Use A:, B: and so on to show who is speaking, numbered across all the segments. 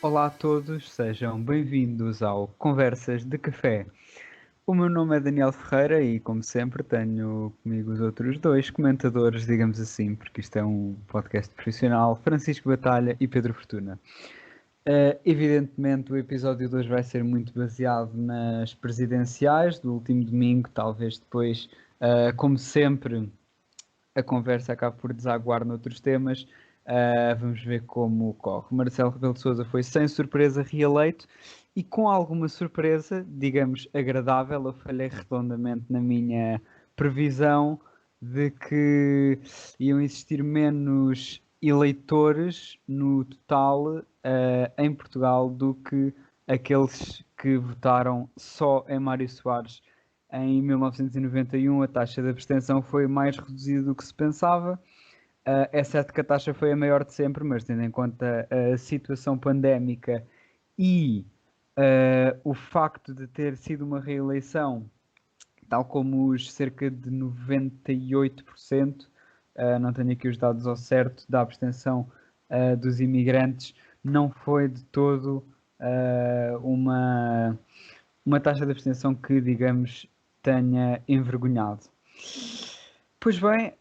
A: Olá a todos, sejam bem-vindos ao Conversas de Café. O meu nome é Daniel Ferreira e, como sempre, tenho comigo os outros dois comentadores, digamos assim, porque isto é um podcast profissional, Francisco Batalha e Pedro Fortuna. Evidentemente, o episódio de hoje vai ser muito baseado nas presidenciais do último domingo, talvez depois, como sempre, a conversa acaba por desaguar noutros temas. Vamos ver como corre. Marcelo Rebelo de Sousa foi sem surpresa reeleito e com alguma surpresa, digamos agradável, eu falhei redondamente na minha previsão de que iam existir menos eleitores no total em Portugal do que aqueles que votaram só em Mário Soares. Em 1991 a taxa de abstenção foi mais reduzida do que se pensava. É certo que a taxa foi a maior de sempre, mas tendo em conta a situação pandémica e o facto de ter sido uma reeleição, tal como os cerca de 98%, não tenho aqui os dados ao certo, da abstenção dos imigrantes, não foi de todo uma taxa de abstenção que, digamos, tenha envergonhado. Pois bem,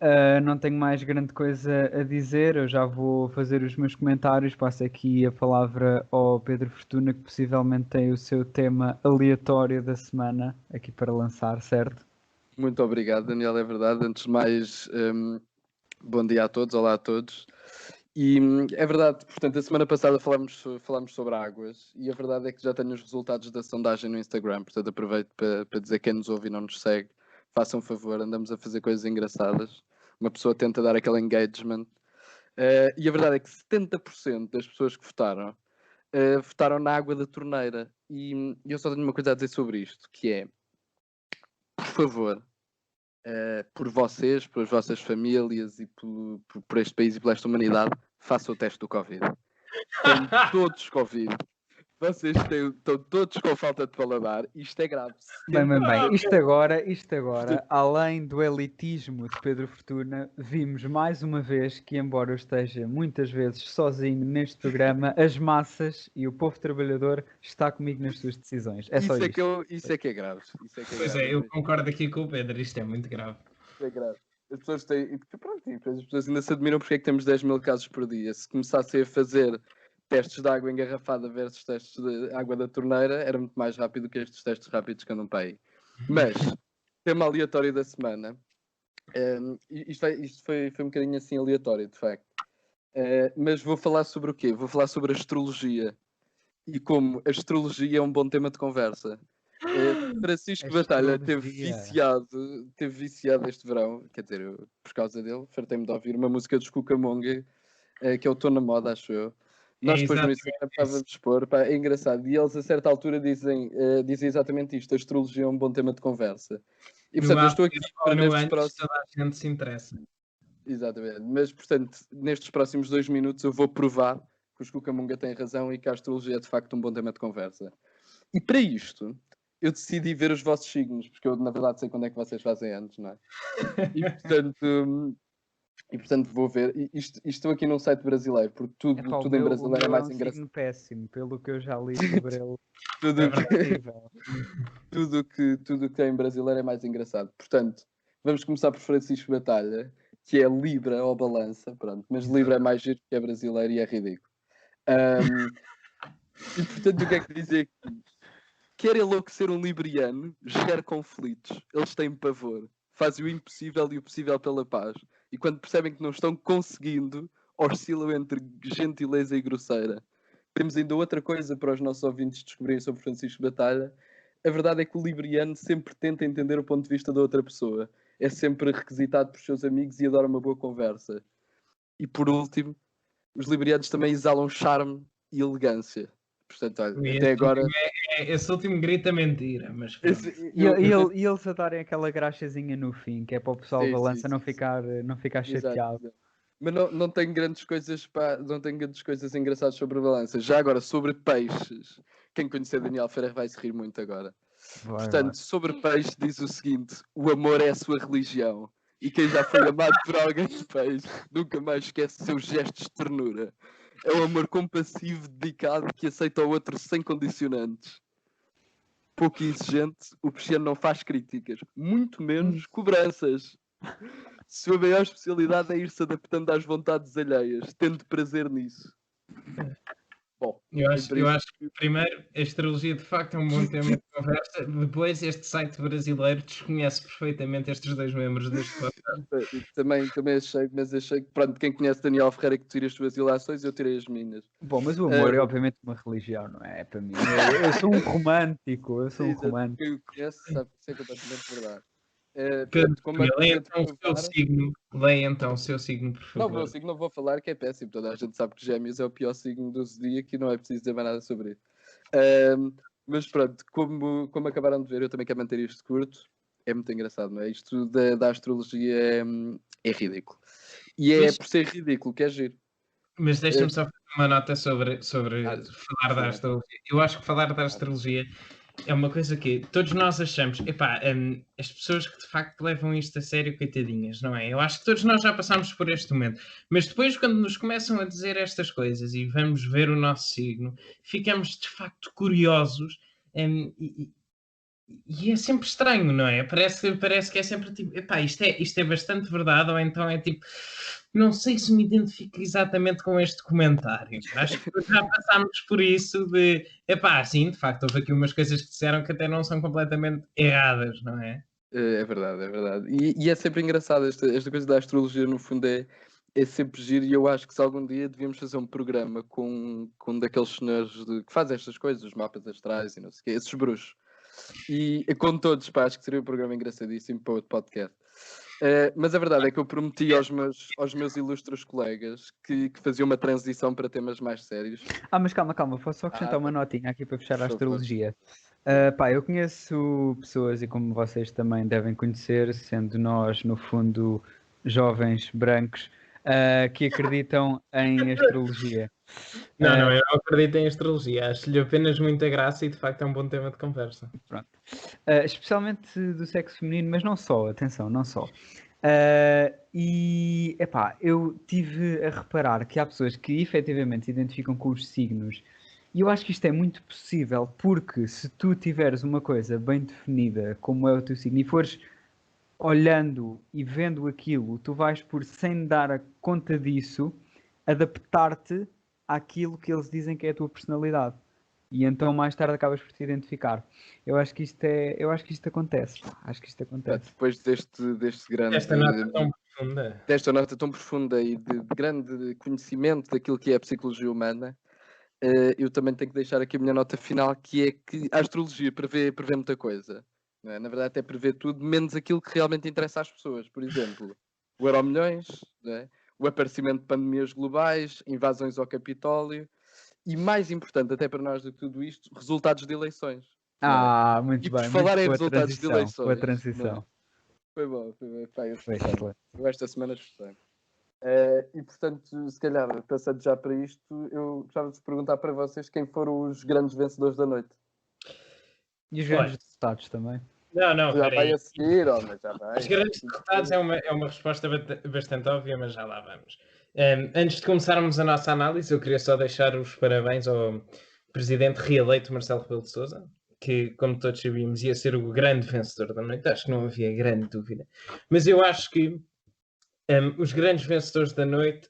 A: não tenho mais grande coisa a dizer, eu já vou fazer os meus comentários, passo aqui a palavra ao Pedro Fortuna, que possivelmente tem o seu tema aleatório da semana aqui para lançar, certo?
B: Muito obrigado, Daniel, é verdade. Antes de mais, bom dia a todos, olá a todos. E é verdade, portanto, a semana passada falámos sobre águas e a verdade é que já tenho os resultados da sondagem no Instagram, portanto aproveito para dizer quem nos ouve e não nos segue, façam um favor, andamos a fazer coisas engraçadas, uma pessoa tenta dar aquele engagement, e a verdade é que 70% das pessoas que votaram, votaram na água da torneira, e eu só tenho uma coisa a dizer sobre isto, que é, por favor, por vocês, pelas vossas famílias e por este país e pela esta humanidade, façam o teste do Covid. Estão todos Covid. Vocês estão todos com falta de paladar. Isto é grave.
A: Bem, isto agora, além do elitismo de Pedro Fortuna, vimos mais uma vez que, embora eu esteja muitas vezes sozinho neste programa, as massas e o povo trabalhador está comigo nas suas decisões. É só isto.
B: Isso é que é grave.
C: Pois é, eu concordo aqui com o Pedro, isto é muito grave.
B: Isto é grave. As pessoas têm. Pronto, e depois as pessoas ainda se admiram porque é que temos 10 mil casos por dia. Se começassem a fazer testes de água engarrafada versus testes de água da torneira, era muito mais rápido que estes testes rápidos que andam para aí. Mas, tema aleatório da semana. Isto foi um bocadinho assim aleatório, de facto. Mas vou falar sobre o quê? Vou falar sobre a astrologia. E como a astrologia é um bom tema de conversa. Francisco Batalha teve viciado este verão, quer dizer, eu, por causa dele, fartei-me de ouvir uma música dos Cucamonga, que é o Tô na Moda, acho eu. Nós depois no Instagram estávamos a expor, pá, é engraçado. E eles a certa altura dizem exatamente isto: a astrologia é um bom tema de conversa. E portanto, eu estou aqui para nestes próximos.
C: Toda a gente se interessa.
B: Exatamente, mas portanto, nestes próximos 2 minutos eu vou provar que os Cucamonga têm razão e que a astrologia é de facto um bom tema de conversa. E para isto, eu decidi ver os vossos signos, porque eu na verdade sei quando é que vocês fazem anos, não é? E portanto vou ver. Estou aqui num site brasileiro, porque tudo em brasileiro é mais engraçado.
A: Signo péssimo, pelo que eu já li sobre ele.
B: Tudo que é em brasileiro é mais engraçado. Portanto, vamos começar por Francisco Batalha, que é Libra ou Balança, pronto. Mas Libra é mais giro que é brasileiro e é ridículo. E portanto, o que é que dizer aqui? Quer enlouquecer um libriano, gera conflitos. Eles têm pavor. Fazem o impossível e o possível pela paz. E quando percebem que não estão conseguindo, oscilam entre gentileza e grosseira. Temos ainda outra coisa para os nossos ouvintes descobrirem sobre Francisco Batalha. A verdade é que o libriano sempre tenta entender o ponto de vista da outra pessoa. É sempre requisitado por seus amigos e adora uma boa conversa. E por último, os librianos também exalam charme e elegância. Portanto, olha, até agora...
C: Esse último grita mentira, mas...
A: E eles a darem aquela graxazinha no fim, que é para o pessoal balança não ficar chateado.
B: Mas não tenho grandes coisas, pá, não tenho grandes coisas engraçadas sobre balanças. Já agora, sobre peixes, quem conhecer Daniel Ferreira vai se rir muito agora. Portanto, sobre peixe diz o seguinte: o amor é a sua religião. E quem já foi amado por alguém de peixe nunca mais esquece seus gestos de ternura. É um amor compassivo, dedicado, que aceita o outro sem condicionantes. Pouco exigente, o peixeiro não faz críticas, muito menos cobranças. Sua maior especialidade é ir-se adaptando às vontades alheias, tendo prazer nisso. Bom,
C: Eu acho que, primeiro, a astrologia de facto é um bom tema de conversa. Depois, este site brasileiro desconhece perfeitamente estes dois membros deste podcast.
B: também achei que, pronto, quem conhece Daniel Ferreira que tira as suas ilações, eu tirei as minhas.
A: Bom, mas o amor é obviamente uma religião, não é? Para mim. Eu sou um romântico, eu sou um romântico.
B: Quem o conhece sabe que isso é completamente verdade.
C: Pedro,
B: como
C: leia então o seu signo. Leia então o seu signo, por favor.
B: Não vou falar que é péssimo. Toda a gente sabe que Gêmeos é o pior signo do zodíaco e não é preciso dizer mais nada sobre isso. Mas pronto, como acabaram de ver, eu também quero manter isto curto. É muito engraçado, não é? Isto da astrologia é ridículo. E é por ser ridículo que é giro.
C: Mas deixa-me só fazer uma nota sobre falar da astrologia. Eu acho que falar da astrologia é uma coisa que todos nós achamos, as pessoas que de facto levam isto a sério, coitadinhas, não é? Eu acho que todos nós já passámos por este momento. Mas depois, quando nos começam a dizer estas coisas e vamos ver o nosso signo, ficamos de facto curiosos e é sempre estranho, não é? Parece que é sempre tipo, isto é bastante verdade, ou então é tipo, não sei se me identifico exatamente com este comentário. Acho que já passámos por isso de, sim, de facto, houve aqui umas coisas que disseram que até não são completamente erradas, não é?
B: É verdade, é verdade. E é sempre engraçado, esta coisa da astrologia, no fundo, é sempre giro, e eu acho que se algum dia devíamos fazer um programa com um daqueles senhores que fazem estas coisas, os mapas astrais e não sei o quê, esses bruxos. E com todos, pá, acho que seria um programa engraçadíssimo para outro podcast. Mas a verdade é que eu prometi aos meus ilustres colegas que faziam uma transição para temas mais sérios.
A: Mas calma, posso só acrescentar uma notinha aqui para fechar a astrologia. Eu conheço pessoas, e como vocês também devem conhecer, sendo nós, no fundo, jovens brancos, que acreditam em astrologia.
C: Não, eu não acredito em astrologia. Acho-lhe apenas muita graça e de facto é um bom tema de conversa.
A: Pronto. Especialmente do sexo feminino, mas não só, atenção, não só. Eu tive a reparar que há pessoas que efetivamente se identificam com os signos, e eu acho que isto é muito possível, porque se tu tiveres uma coisa bem definida, como é o teu signo, e fores olhando e vendo aquilo, tu vais por, sem dar a conta disso, adaptar-te àquilo que eles dizem que é a tua personalidade. E então mais tarde acabas por te identificar. Eu acho que isto acontece. Acho que isto acontece.
B: Depois deste grande...
C: Desta nota
B: tão profunda e de grande conhecimento daquilo que é a psicologia humana, eu também tenho que deixar aqui a minha nota final, que é que a astrologia prevê muita coisa. Não é? Na verdade, até prevê tudo, menos aquilo que realmente interessa às pessoas. Por exemplo, o Euromilhões, não é? O aparecimento de pandemias globais, invasões ao Capitólio e, mais importante até para nós do que tudo isto, resultados de eleições.
A: Muito
B: e
A: bem.
B: por falar em resultados
A: transição,
B: de eleições...
A: Boa transição.
B: Foi bom. Eu esta semana gostei. E portanto, se calhar, passando já para isto, eu gostava de perguntar para vocês quem foram os grandes vencedores da noite.
A: E os grandes resultados também.
C: Não,
B: já vai a seguir, já vai.
C: Os grandes resultados é uma resposta bastante óbvia, mas já lá vamos. Antes de começarmos a nossa análise, eu queria só deixar os parabéns ao presidente reeleito Marcelo Rebelo de Sousa, que, como todos sabíamos, ia ser o grande vencedor da noite. Acho que não havia grande dúvida. Mas eu acho que os grandes vencedores da noite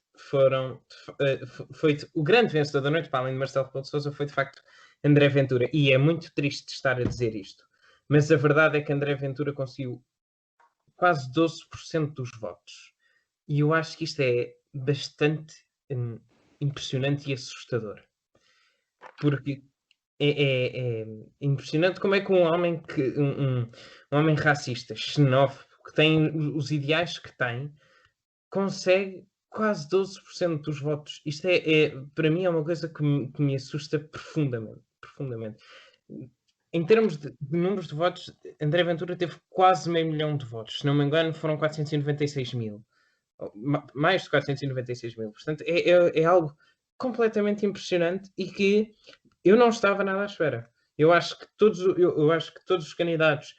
C: o grande vencedor da noite, para além de Marcelo Rebelo de Sousa, foi de facto André Ventura. E é muito triste estar a dizer isto. Mas a verdade é que André Ventura conseguiu quase 12% dos votos. E eu acho que isto é bastante impressionante e assustador. Porque é impressionante como é que um homem um homem racista, xenófobo, que tem os ideais que tem, consegue quase 12% dos votos. Isto para mim é uma coisa que me assusta profundamente. Em termos de números de votos, André Ventura teve quase 500 mil de votos. Se não me engano, foram 496 mil. mais de 496 mil. Portanto, é algo completamente impressionante e que eu não estava nada à espera. Eu acho que todos os candidatos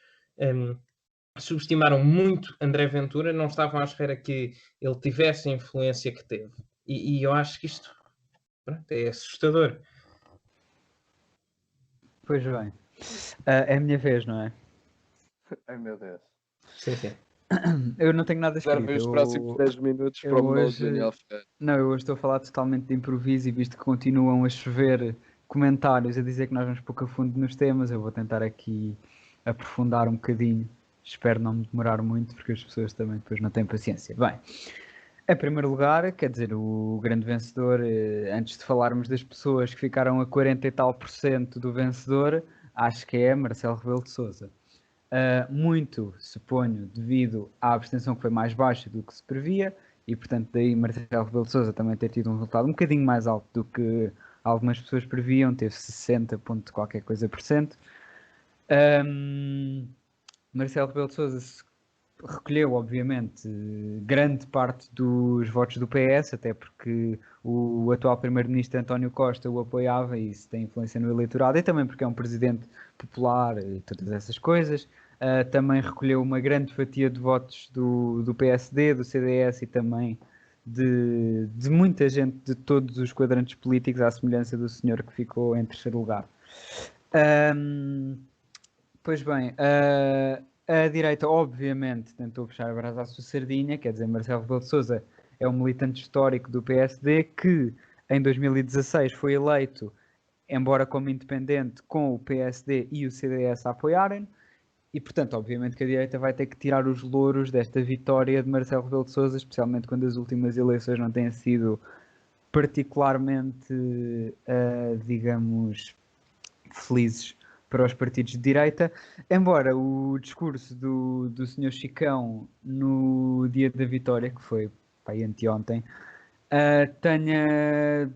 C: subestimaram muito André Ventura, não estavam à espera que ele tivesse a influência que teve. E eu acho que isto, pronto, é assustador.
A: Pois bem. É a minha vez, não é?
B: Ai meu Deus.
C: Sim, sim.
A: Eu não tenho nada escrito.
B: Reservem os próximos 10 minutos
A: eu
B: para o monólogo
A: hoje-
B: de Daniel Ferreira.
A: Não, eu hoje estou a falar totalmente de improviso e visto que continuam a chover comentários a dizer que nós vamos pouco a fundo nos temas, eu vou tentar aqui aprofundar um bocadinho. Espero não me demorar muito, porque as pessoas também depois não têm paciência. Bem, em primeiro lugar, quer dizer, o grande vencedor, antes de falarmos das pessoas que ficaram a 40 e tal % do vencedor, acho que é Marcelo Rebelo de Sousa. Muito, suponho, devido à abstenção que foi mais baixa do que se previa, e portanto daí Marcelo Rebelo de Sousa também ter tido um resultado um bocadinho mais alto do que algumas pessoas previam, teve 60 ponto qualquer coisa por cento. Marcelo Rebelo de Sousa recolheu, obviamente, grande parte dos votos do PS, até porque o atual primeiro-ministro António Costa o apoiava e isso tem influência no eleitorado, e também porque é um presidente popular e todas essas coisas. Também recolheu uma grande fatia de votos do PSD, do CDS e também de muita gente de todos os quadrantes políticos, à semelhança do senhor que ficou em terceiro lugar. Pois bem, a direita obviamente tentou puxar a brasa à sua sardinha, quer dizer, Marcelo Rebelo de Sousa é um militante histórico do PSD que em 2016 foi eleito, embora como independente, com o PSD e o CDS a apoiarem, e portanto obviamente que a direita vai ter que tirar os louros desta vitória de Marcelo Rebelo de Sousa, especialmente quando as últimas eleições não têm sido particularmente, digamos, felizes para os partidos de direita, embora o discurso do Sr. Chicão no dia da vitória, que foi anteontem, tenha,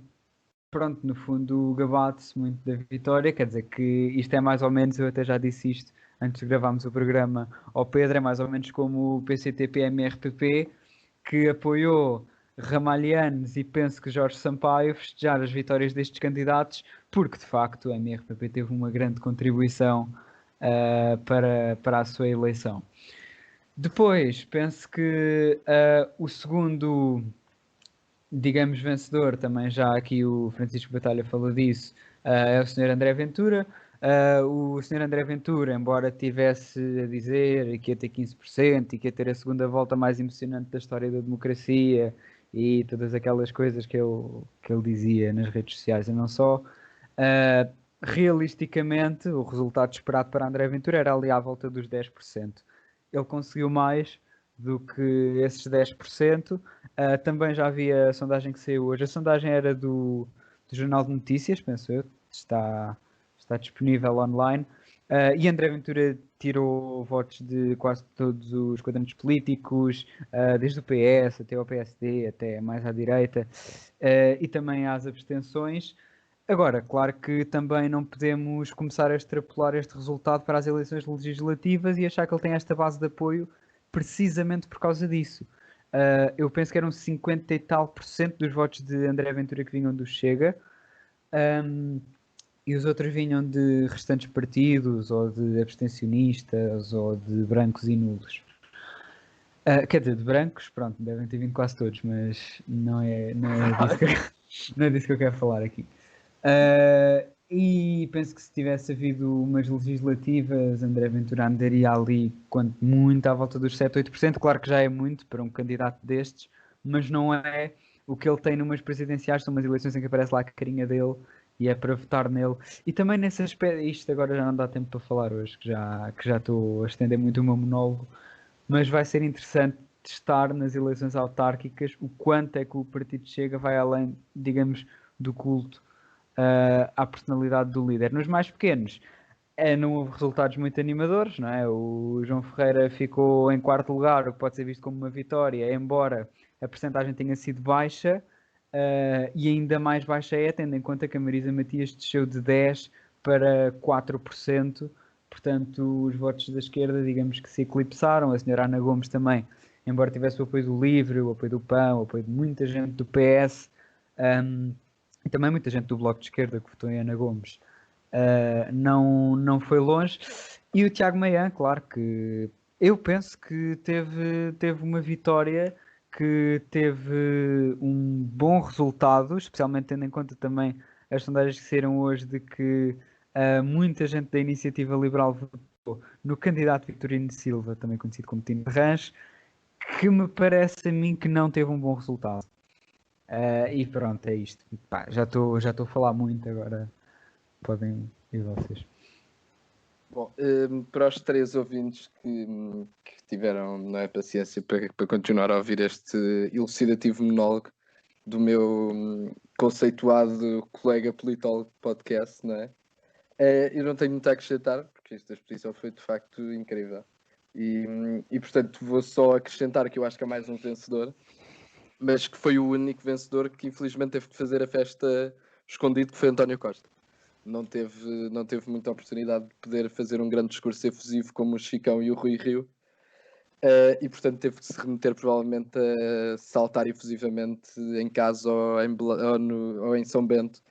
A: pronto, no fundo, gabado-se muito da vitória, quer dizer que isto é mais ou menos, eu até já disse isto antes de gravarmos o programa ao Pedro, é mais ou menos como o PCT-PMRPP, que apoiou Ramalhianes e penso que Jorge Sampaio festejar as vitórias destes candidatos, porque de facto a MRPP teve uma grande contribuição para a sua eleição. Depois, penso que o segundo, digamos, vencedor, também já aqui o Francisco Batalha falou disso, é o Sr. André Ventura. O Sr. André Ventura, embora tivesse a dizer que ia ter 15% e que ia ter a segunda volta mais emocionante da história da democracia e todas aquelas coisas que ele dizia nas redes sociais e não só, realisticamente o resultado esperado para André Ventura era ali à volta dos 10%. Ele conseguiu mais do que esses 10%. Também já havia a sondagem que saiu hoje. A sondagem era do Jornal de Notícias, penso eu, está disponível online. E André Ventura tirou votos de quase todos os quadrantes políticos, desde o PS até ao PSD, até mais à direita, e também às abstenções. Agora, claro que também não podemos começar a extrapolar este resultado para as eleições legislativas e achar que ele tem esta base de apoio precisamente por causa disso. Eu penso que eram 50 e tal % dos votos de André Ventura que vinham do Chega, e os outros vinham de restantes partidos, ou de abstencionistas, ou de brancos e nulos. Quer dizer, de brancos, pronto, devem ter vindo quase todos, mas não é disso que eu quero falar aqui. E penso que se tivesse havido umas legislativas, André Ventura andaria ali, quanto muito, à volta dos 7, 8%. Claro que já é muito para um candidato destes, mas não é o que ele tem numas presidenciais, são umas eleições em que aparece lá a carinha dele e é para votar nele. E também nesse aspecto, isto agora já não dá tempo para falar hoje, que já estou a estender muito o meu monólogo, mas vai ser interessante testar nas eleições autárquicas o quanto é que o partido Chega vai além, digamos, do culto à personalidade do líder. Nos mais pequenos, não houve resultados muito animadores, não é? O João Ferreira ficou em quarto lugar, o que pode ser visto como uma vitória, embora a percentagem tenha sido baixa, e ainda mais baixa é, tendo em conta que a Marisa Matias desceu de 10% para 4%, portanto os votos da esquerda, digamos que se eclipsaram, a senhora Ana Gomes também embora tivesse o apoio do LIVRE, o apoio do PAN, o apoio de muita gente do PS, e também muita gente do Bloco de Esquerda que votou em Ana Gomes, não foi longe. E o Tiago Maia, claro que eu penso que teve uma vitória, que teve um bom resultado, especialmente tendo em conta também as sondagens que saíram hoje de que muita gente da Iniciativa Liberal votou no candidato Vitorino Silva, também conhecido como Tino Rancho, que me parece a mim que não teve um bom resultado. E pronto, é isto. Pá, já estou a falar muito agora. Podem ir vocês.
B: Bom, para os 3 ouvintes que tiveram, não é, paciência para continuar a ouvir este elucidativo monólogo do meu conceituado colega politólogo de podcast, não é? Eu não tenho muito a acrescentar, porque esta exposição foi de facto incrível. E portanto vou só acrescentar que eu acho que há mais um vencedor, mas que foi o único vencedor que infelizmente teve que fazer a festa escondido, que foi António Costa. Não teve muita oportunidade de poder fazer um grande discurso efusivo como o Chicão e o Rui Rio, e portanto teve que se remeter provavelmente a saltar efusivamente em casa ou em São Bento,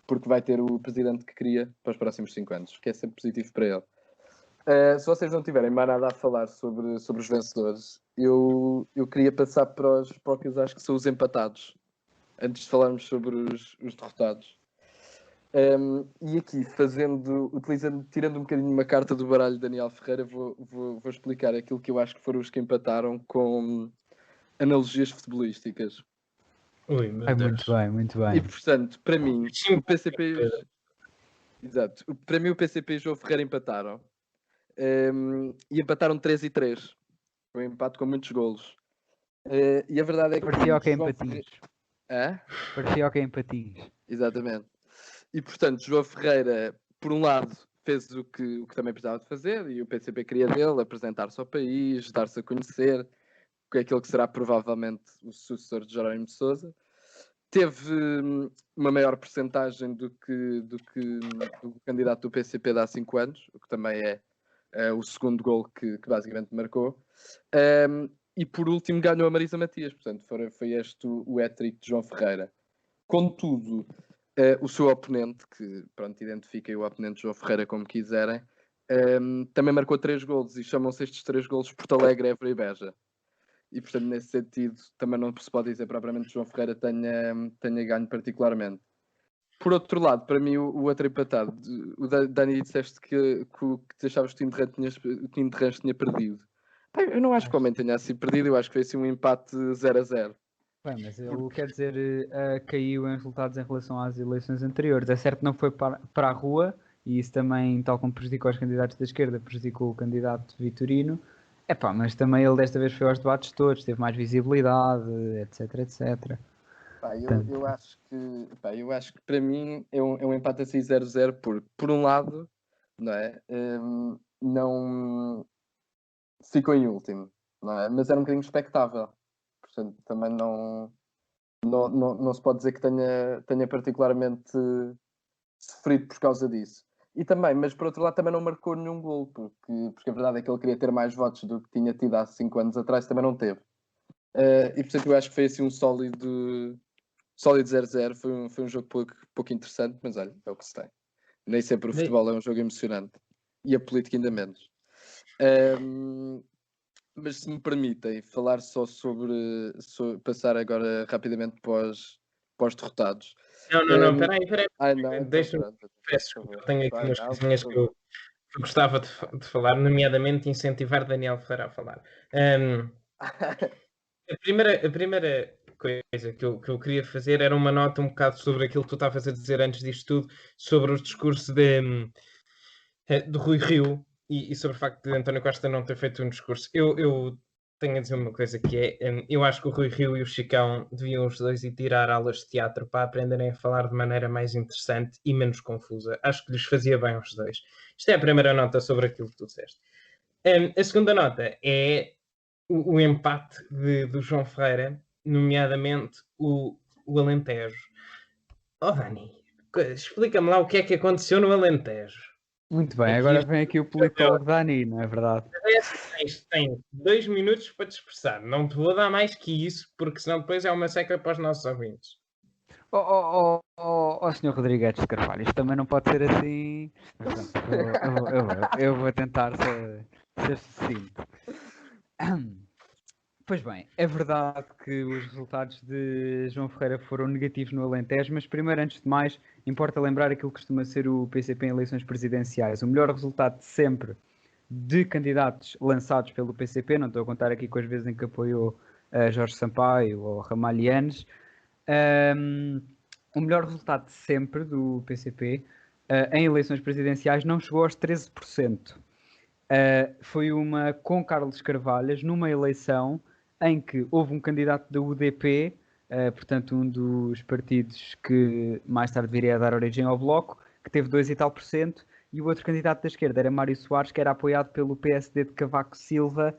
B: porque vai ter o presidente que queria para os próximos 5 anos, que é sempre positivo para ele. Se vocês não tiverem mais nada a falar sobre os vencedores, eu queria passar para os que eu acho que são os empatados, antes de falarmos sobre os derrotados. E aqui, tirando um bocadinho uma carta do baralho de Daniel Ferreira, vou explicar aquilo que eu acho que foram os que empataram com analogias futebolísticas.
C: Ui, meu Deus.
A: Muito bem.
B: E portanto, para mim, o PCP... Exato. Para mim, o PCP e o João Ferreira empataram. E empataram 3-3. Foi um empate com muitos golos. E a verdade é que...
A: Parecia ok em patins.
B: Parecia
A: ok em patins.
B: Exatamente. E, portanto, João Ferreira, por um lado, fez o que também precisava de fazer, e o PCP queria dele, apresentar-se ao país, dar-se a conhecer, que é aquele que será provavelmente o sucessor de Jerónimo de Sousa. Teve uma maior percentagem do que o candidato do PCP de há 5 anos, o que também é o segundo gol que basicamente marcou. E, por último, ganhou a Marisa Matias. Portanto, foi este o hat-trick de João Ferreira. Contudo, o seu oponente, que pronto, identifiquem o oponente de João Ferreira como quiserem, também marcou 3 golos, e chamam-se estes 3 golos Porto Alegre, Évora e Beja. E portanto, nesse sentido, também não se pode dizer propriamente que João Ferreira tenha ganho particularmente. Por outro lado, para mim, o outro empatado, o Dani, disseste que achavas que o Tim de Rãs tinha perdido. Eu não acho que o homem tenha assim perdido, eu acho que foi assim um empate 0-0.
A: Bem, mas ele, quer dizer, caiu em resultados em relação às eleições anteriores. É certo que não foi para a rua, e isso também, tal como prejudicou os candidatos da esquerda, prejudicou o candidato Vitorino. Mas também ele desta vez foi aos debates todos, teve mais visibilidade, etc.
B: Eu acho que para mim é um empate assim 0-0, porque por um lado, não é? Não ficou em último, não é? Mas era um bocadinho expectável. Portanto, também não se pode dizer que tenha particularmente sofrido por causa disso. E também, mas por outro lado, também não marcou nenhum gol, porque a verdade é que ele queria ter mais votos do que tinha tido há 5 anos atrás, também não teve. E portanto, eu acho que foi assim um sólido 0-0. Foi um jogo pouco interessante, mas olha, é o que se tem. Nem sempre o futebol é um jogo emocionante. E a política ainda menos. Mas se me permitem falar só sobre passar agora rapidamente para os derrotados.
C: Não, peraí.
B: Então
C: Deixa-me, peço desculpa, eu tenho aqui umas coisinhas que eu gostava de falar, nomeadamente incentivar Daniel Ferreira a falar. A primeira coisa que eu queria fazer era uma nota um bocado sobre aquilo que tu estavas a dizer antes disto tudo, sobre os discursos de Rui Rio e sobre o facto de António Costa não ter feito um discurso. Eu tenho a dizer uma coisa que é, eu acho que o Rui Rio e o Chicão deviam os dois ir tirar aulas de teatro para aprenderem a falar de maneira mais interessante e menos confusa. Acho que lhes fazia bem aos dois. Isto é a primeira nota sobre aquilo que tu disseste. A segunda nota é o empate do João Ferreira, nomeadamente o Alentejo. Dani, explica-me lá o que é que aconteceu no Alentejo.
A: Muito bem,
C: Aqui
A: agora
C: isto
A: vem aqui o politólogo Dani, não é verdade?
C: tens 2 minutos para te expressar. Não te vou dar mais que isso, porque senão depois é uma seca para os nossos ouvintes.
A: Senhor Rodrigues de Carvalho, isto também não pode ser assim. Mas pronto, eu vou tentar ser sucinto. Pois bem, é verdade que os resultados de João Ferreira foram negativos no Alentejo, mas primeiro, antes de mais, importa lembrar aquilo que costuma ser o PCP em eleições presidenciais. O melhor resultado de sempre de candidatos lançados pelo PCP, não estou a contar aqui com as vezes em que apoiou Jorge Sampaio ou Ramalhianes, o melhor resultado de sempre do PCP em eleições presidenciais não chegou aos 13%. Foi uma com Carlos Carvalhas, numa eleição em que houve um candidato da UDP, portanto um dos partidos que mais tarde viria a dar origem ao Bloco, que teve 2 e tal por cento, e o outro candidato da esquerda era Mário Soares, que era apoiado pelo PSD de Cavaco Silva,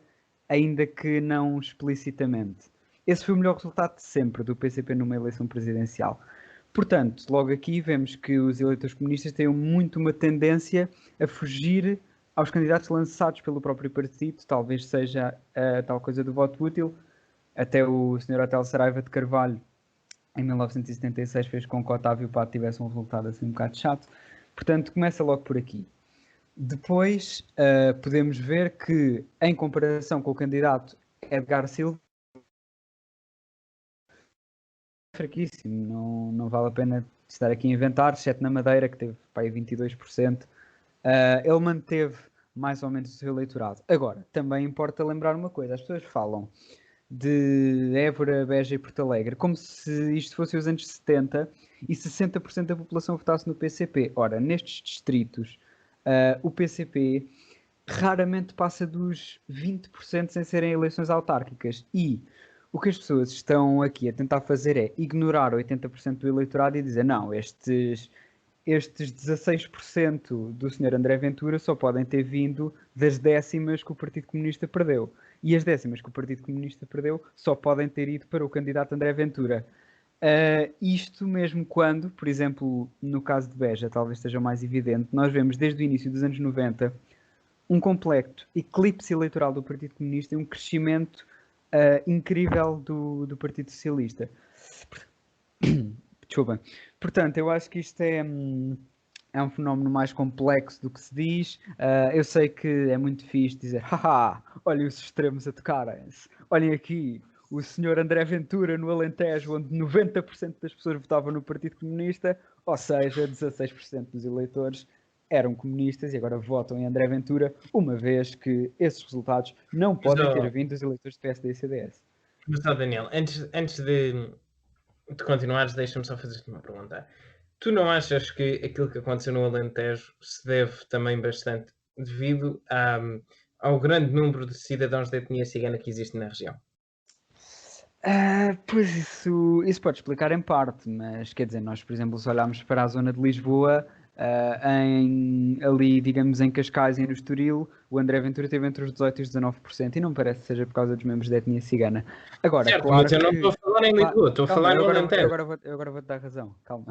A: ainda que não explicitamente. Esse foi o melhor resultado de sempre do PCP numa eleição presidencial. Portanto, logo aqui vemos que os eleitores comunistas têm muito uma tendência a fugir aos candidatos lançados pelo próprio partido, talvez seja a tal coisa do voto útil. Até o Sr. Otelo Saraiva de Carvalho, em 1976, fez com que Otávio Pato tivesse um resultado assim um bocado chato. Portanto, começa logo por aqui. Depois, podemos ver que, em comparação com o candidato Edgar Silva, é fraquíssimo, não vale a pena estar aqui a inventar, exceto na Madeira, que teve para aí 22%. Ele manteve mais ou menos o seu eleitorado. Agora, também importa lembrar uma coisa: as pessoas falam de Évora, Beja e Porto Alegre como se isto fosse os anos 70 e 60% da população votasse no PCP. Ora, nestes distritos, o PCP raramente passa dos 20% sem serem eleições autárquicas. E o que as pessoas estão aqui a tentar fazer é ignorar 80% do eleitorado e dizer não, estes 16% do Sr. André Ventura só podem ter vindo das décimas que o Partido Comunista perdeu. E as décimas que o Partido Comunista perdeu só podem ter ido para o candidato André Ventura. Isto mesmo quando, por exemplo, no caso de Beja, talvez seja mais evidente, nós vemos desde o início dos anos 90 um completo eclipse eleitoral do Partido Comunista e um crescimento incrível do Partido Socialista. Desculpa. Portanto, eu acho que isto é um fenómeno mais complexo do que se diz. Eu sei que é muito fixe dizer haha, olhem os extremos a tocarem-se. Olhem aqui, o senhor André Ventura no Alentejo, onde 90% das pessoas votavam no Partido Comunista, ou seja, 16% dos eleitores eram comunistas e agora votam em André Ventura, uma vez que esses resultados não podem ter vindo dos eleitores do PSD e CDS.
C: Mas, Daniel, antes de continuares, deixa-me só fazer-te uma pergunta. Tu não achas que aquilo que aconteceu no Alentejo se deve também bastante devido ao grande número de cidadãos da etnia cigana que existe na região?
A: Pois isso pode explicar em parte, mas quer dizer, nós, por exemplo, se olharmos para a zona de Lisboa, ali, digamos, em Cascais e no Estoril, o André Ventura teve entre os 18% e os 19%, e não parece que seja por causa dos membros da etnia cigana. Agora,
C: certo,
A: claro
C: mas eu não estou a falar em Lisboa, estou a falar no Alentejo.
A: Eu agora vou-te dar razão, calma.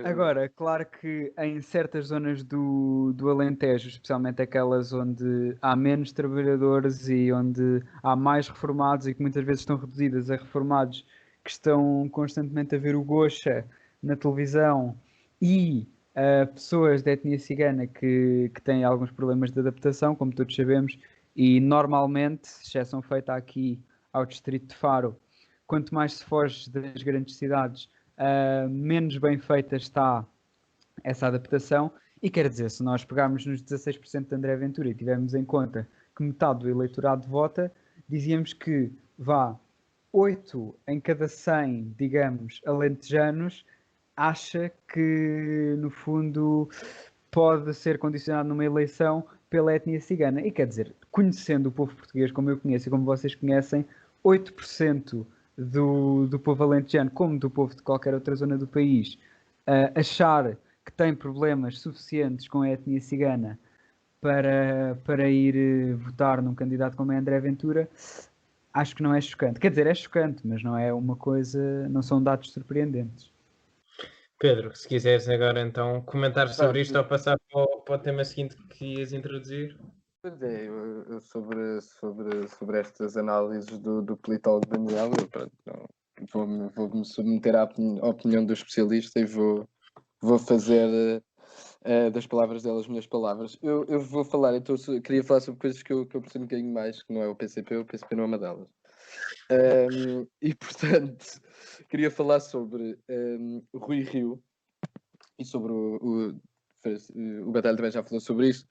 A: Agora, claro que em certas zonas do Alentejo, especialmente aquelas onde há menos trabalhadores e onde há mais reformados e que muitas vezes estão reduzidas a reformados que estão constantemente a ver o Gocha na televisão e pessoas da etnia cigana que têm alguns problemas de adaptação, como todos sabemos, e normalmente, exceção feita aqui ao distrito de Faro, quanto mais se foge das grandes cidades, menos bem feita está essa adaptação. E quer dizer, se nós pegarmos nos 16% de André Ventura e tivermos em conta que metade do eleitorado vota, dizíamos que 8 em cada 100, digamos, alentejanos, acha que, no fundo, pode ser condicionado numa eleição pela etnia cigana. E quer dizer, conhecendo o povo português como eu conheço e como vocês conhecem, 8% do povo alentejano, como do povo de qualquer outra zona do país, achar que tem problemas suficientes com a etnia cigana para ir votar num candidato como é André Ventura, acho que não é chocante. Quer dizer, é chocante, mas não é uma coisa, não são dados surpreendentes.
C: Pedro, se quiseres agora então comentar sobre isto
B: sim.
C: ou passar para o tema seguinte que ias introduzir.
B: Pois é, eu sobre estas análises do politólogo Daniel, eu, pronto, vou-me submeter à opinião do especialista e vou fazer das palavras dela as minhas palavras. Eu vou falar, então queria falar sobre coisas que eu percebo um bocadinho mais, que não é o PCP não é uma delas. E portanto, queria falar sobre Rui Rio e sobre o Batalha também já falou sobre isso.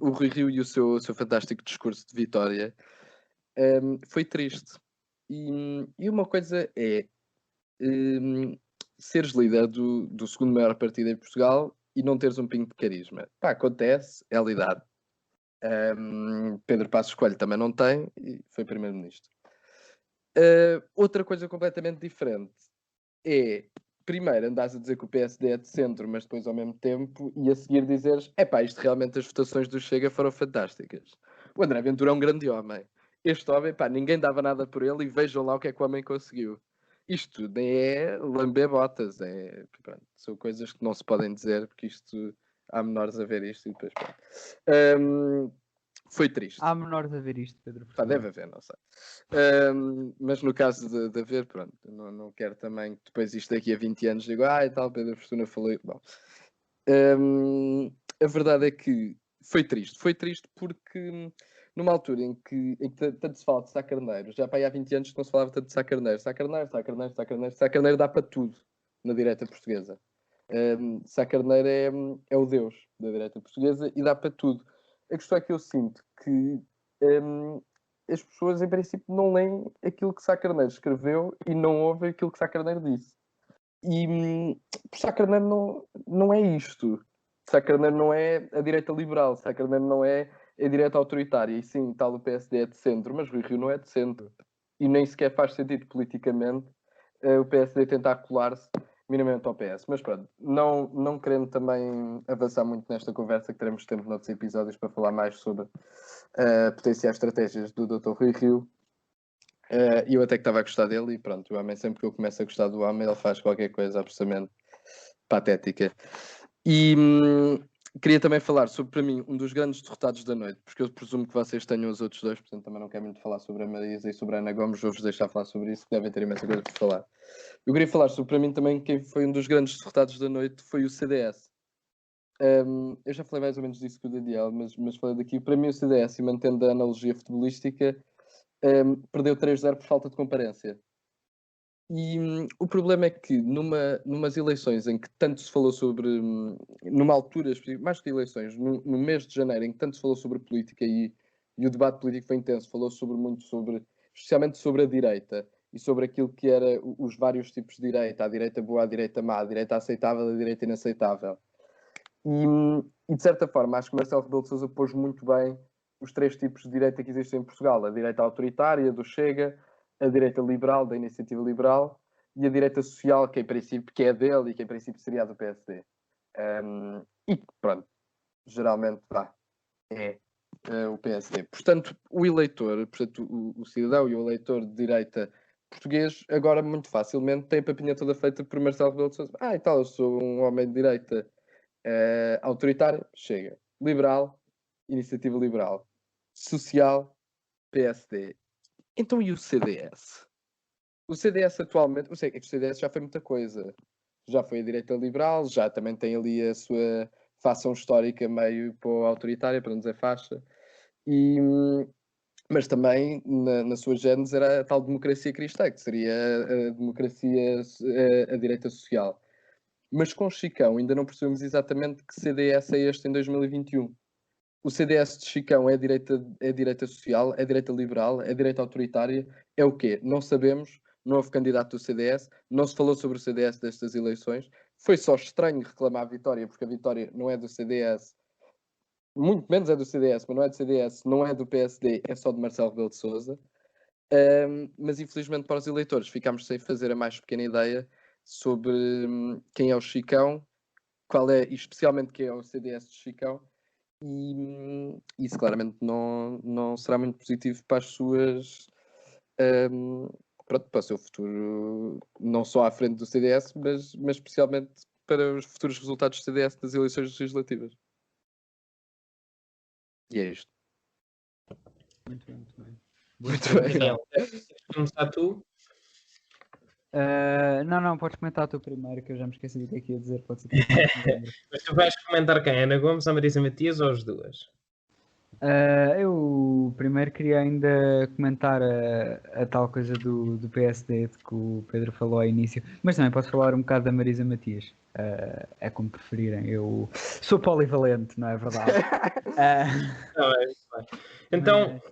B: O Rui Rio e o seu fantástico discurso de vitória foi triste. E uma coisa é seres líder do segundo maior partido em Portugal e não teres um pingo de carisma. Pá, acontece, é a realidade. Pedro Passos Coelho também não tem e foi primeiro-ministro. Outra coisa completamente diferente é, primeiro, andares a dizer que o PSD é de centro, mas depois ao mesmo tempo, e a seguir dizeres, epá, isto realmente as votações do Chega foram fantásticas. O André Ventura é um grande homem. Este homem, pá, ninguém dava nada por ele e vejam lá o que é que o homem conseguiu. Isto nem é lamber botas, pronto, são coisas que não se podem dizer, porque isto, há menores a ver isto e depois, pronto. Foi triste.
A: Há menores a ver isto, Pedro.
B: Pá, deve haver, não sei. Mas no caso de haver, pronto, não quero também que depois isto daqui a 20 anos digo, e tal, Pedro Fortuna falou. Bom, a verdade é que foi triste. Foi triste porque numa altura em que tanto se fala de Sá Carneiro, já para aí há 20 anos que não se falava tanto de Sá Carneiro. Sá Carneiro, Sá Carneiro, Sá Carneiro. Sá Carneiro dá para tudo na direita portuguesa. Sá Carneiro é o Deus da direita portuguesa e dá para tudo. A questão é que eu sinto que as pessoas, em princípio, não leem aquilo que Sá Carneiro escreveu e não ouvem aquilo que Sá Carneiro disse. E Sá Carneiro não é isto. Sá Carneiro não é a direita liberal. Sá Carneiro não é a direita autoritária. E sim, tal o PSD é de centro, mas Rui Rio não é de centro. E nem sequer faz sentido politicamente o PSD tentar colar-se minimamente ao PS. Mas pronto, não querendo também avançar muito nesta conversa, que teremos tempo noutros episódios para falar mais sobre potenciais estratégias do Dr. Rui Rio. E eu até que estava a gostar dele e pronto, o homem, sempre que eu começo a gostar do homem, ele faz qualquer coisa absolutamente patética. E queria também falar sobre, para mim, um dos grandes derrotados da noite, porque eu presumo que vocês tenham os outros dois, portanto também não quero muito falar sobre a Marisa e sobre a Ana Gomes, vou-vos deixar falar sobre isso, que devem ter imensa coisa para falar. Eu queria falar sobre, para mim também, quem foi um dos grandes derrotados da noite foi o CDS. Eu já falei mais ou menos disso com o Daniel, mas falei daqui. Para mim o CDS, e mantendo a analogia futebolística, perdeu 3-0 por falta de comparência. E o problema é que numas eleições em que tanto se falou sobre, numa altura, mais que eleições, no mês de janeiro, em que tanto se falou sobre política e o debate político foi intenso, falou muito sobre, especialmente sobre a direita e sobre aquilo que era os vários tipos de direita, a direita boa, a direita má, a direita aceitável, a direita inaceitável. E de certa forma, acho que Marcelo Rebelo de Sousa pôs muito bem os três tipos de direita que existem em Portugal: a direita autoritária, do Chega, a direita liberal, da Iniciativa Liberal, e a direita social, que em princípio que é dele e que em princípio seria a do PSD. E pronto, geralmente é o PSD. Portanto, o eleitor, o cidadão e o eleitor de direita português, agora muito facilmente tem a papinha toda feita por Marcelo Rebelo de Sousa. E tal, eu sou um homem de direita autoritário, Chega. Liberal, Iniciativa Liberal. Social, PSD. Então e o CDS? O CDS atualmente, eu sei que o CDS já foi muita coisa. Já foi a direita liberal, já também tem ali a sua facção histórica meio autoritária, para não dizer faixa. Mas também, na sua gênese, era a tal democracia cristã, que seria a democracia, a direita social. Mas com Chicão ainda não percebemos exatamente que CDS é este em 2021. O CDS de Chicão é direita social, é direita liberal, é direita autoritária, é o quê? Não sabemos, não houve candidato do CDS, não se falou sobre o CDS destas eleições, foi só estranho reclamar a vitória, porque a vitória não é do CDS, muito menos é do CDS, mas não é do CDS, não é do PSD, é só de Marcelo Rebelo de Sousa. Mas infelizmente para os eleitores ficámos sem fazer a mais pequena ideia sobre quem é o Chicão, qual é, especialmente quem é o CDS de Chicão, e isso claramente não será muito positivo para pronto, para o seu futuro, não só à frente do CDS, mas especialmente para os futuros resultados do CDS nas eleições legislativas. E é isto.
A: Muito bem, muito bem.
B: Muito bem.
C: Daniel, queres começar tu?
A: Não, podes comentar tu primeiro, que eu já me esqueci do que é que ia dizer. Pode ser que eu me lembre.
C: Mas tu vais comentar quem? Ana Gomes, a Marisa Matias ou as duas?
A: Eu primeiro queria ainda comentar a tal coisa do PSD de que o Pedro falou ao início, mas também posso falar um bocado da Marisa Matias. É como preferirem. Eu sou polivalente, não é verdade?
C: Não, é isso, vai. Então,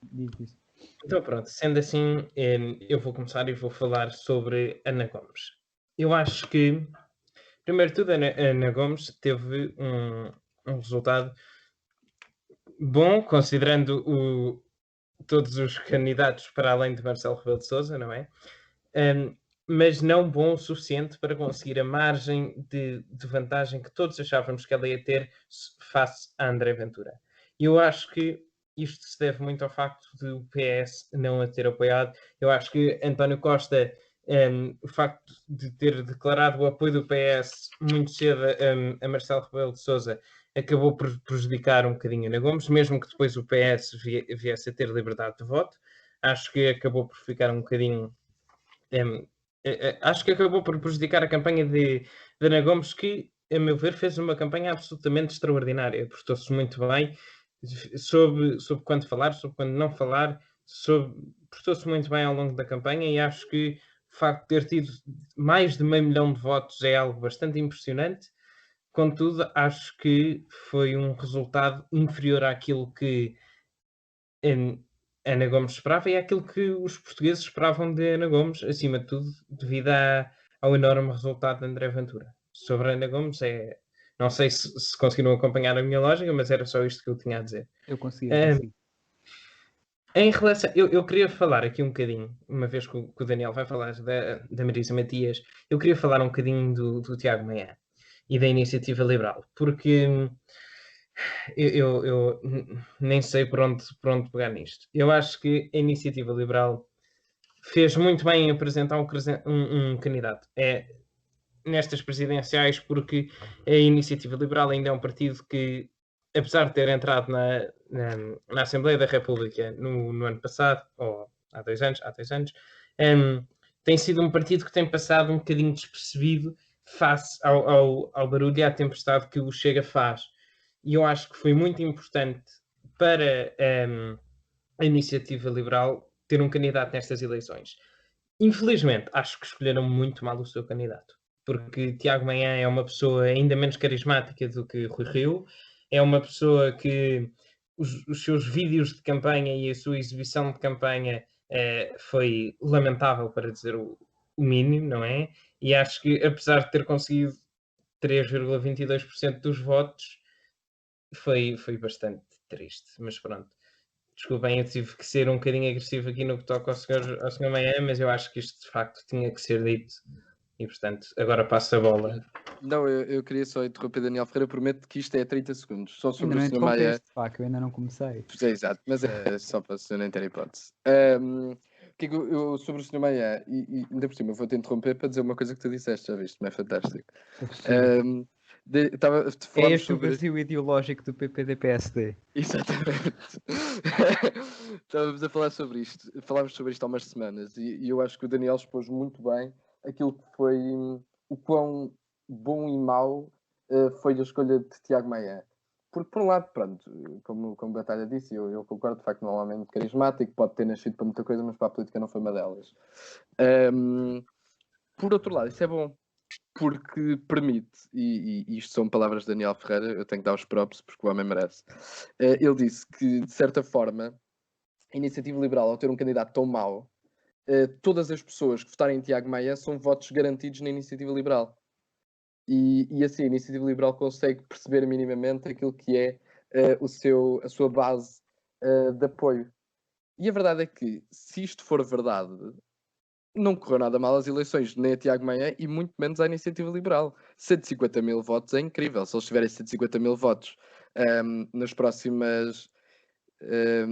A: Diz isso.
C: então pronto, sendo assim, eu vou começar e vou falar sobre Ana Gomes. Eu acho que, primeiro de tudo, Ana Gomes teve um resultado bom, considerando todos os candidatos para além de Marcelo Rebelo de Sousa, não é? Mas não bom o suficiente para conseguir a margem de vantagem que todos achávamos que ela ia ter face a André Ventura. E eu acho que isto se deve muito ao facto de o PS não a ter apoiado. Eu acho que António Costa, o facto de ter declarado o apoio do PS muito cedo a Marcelo Rebelo de Sousa, acabou por prejudicar um bocadinho Ana Gomes, mesmo que depois o PS viesse a ter liberdade de voto. Acho que acabou por ficar um bocadinho... acho que acabou por prejudicar a campanha de Ana Gomes, que, a meu ver, fez uma campanha absolutamente extraordinária. Portou-se muito bem, soube quando falar, soube quando não falar, portou-se muito bem ao longo da campanha e acho que o facto de ter tido mais de 500 mil de votos é algo bastante impressionante. Contudo, acho que foi um resultado inferior àquilo que Ana Gomes esperava e àquilo que os portugueses esperavam de Ana Gomes, acima de tudo, devido ao enorme resultado de André Ventura. Sobre Ana Gomes, não sei se conseguiram acompanhar a minha lógica, mas era só isto que eu tinha a dizer.
A: Eu consegui.
C: Em relação, eu queria falar aqui um bocadinho, uma vez que o Daniel vai falar da Marisa Matias, eu queria falar um bocadinho do Tiago Maia e da Iniciativa Liberal, porque eu nem sei por onde pegar nisto. Eu acho que a Iniciativa Liberal fez muito bem em apresentar um candidato nestas presidenciais, porque a Iniciativa Liberal ainda é um partido que, apesar de ter entrado na Assembleia da República no ano passado, ou há dois anos, tem sido um partido que tem passado um bocadinho despercebido face ao barulho e à tempestade que o Chega faz. E eu acho que foi muito importante para a Iniciativa Liberal ter um candidato nestas eleições. Infelizmente, acho que escolheram muito mal o seu candidato, porque Tiago Maia é uma pessoa ainda menos carismática do que Rui Rio, é uma pessoa que os seus vídeos de campanha e a sua exibição de campanha foi lamentável, para dizer o mínimo, não é? E acho que, apesar de ter conseguido 3,22% dos votos, foi bastante triste, mas pronto. Desculpem, eu tive que ser um bocadinho agressivo aqui no que toca ao senhor Maia, mas eu acho que isto de facto tinha que ser dito e, portanto, agora passo a bola.
B: Não, eu queria só interromper Daniel Ferreira, prometo que isto é 30 segundos, só sobre
A: Ainda
B: o
A: não
B: Sr. Maia.
A: interrompeste, eu ainda não comecei.
B: É, exato, mas é só para se não ter hipótese. Sobre o Sr. Maia, e ainda por cima, vou-te interromper para dizer uma coisa que tu disseste, já viste, não é fantástico?
A: É este o vazio ideológico do PPD-PSD.
B: Exatamente. Estávamos a falar sobre isto. Falámos sobre isto há umas semanas e eu acho que o Daniel expôs muito bem aquilo que foi o quão bom e mau foi a escolha de Tiago Maia. Porque, por um lado, pronto, como Batalha disse, eu concordo, de facto, não é um homem muito carismático, pode ter nascido para muita coisa, mas para a política não foi uma delas. Por outro lado, isso é bom, porque permite, e isto são palavras de Daniel Ferreira, eu tenho que dar os props porque o homem merece. Ele disse que, de certa forma, a Iniciativa Liberal, ao ter um candidato tão mau, todas as pessoas que votarem em Tiago Maia são votos garantidos na Iniciativa Liberal. E assim, a Iniciativa Liberal consegue perceber minimamente aquilo que é a sua base de apoio. E a verdade é que, se isto for verdade, não correu nada mal as eleições, nem a Tiago Maia e muito menos à Iniciativa Liberal. 150 mil votos é incrível. Se eles tiverem 150 mil votos nas próximas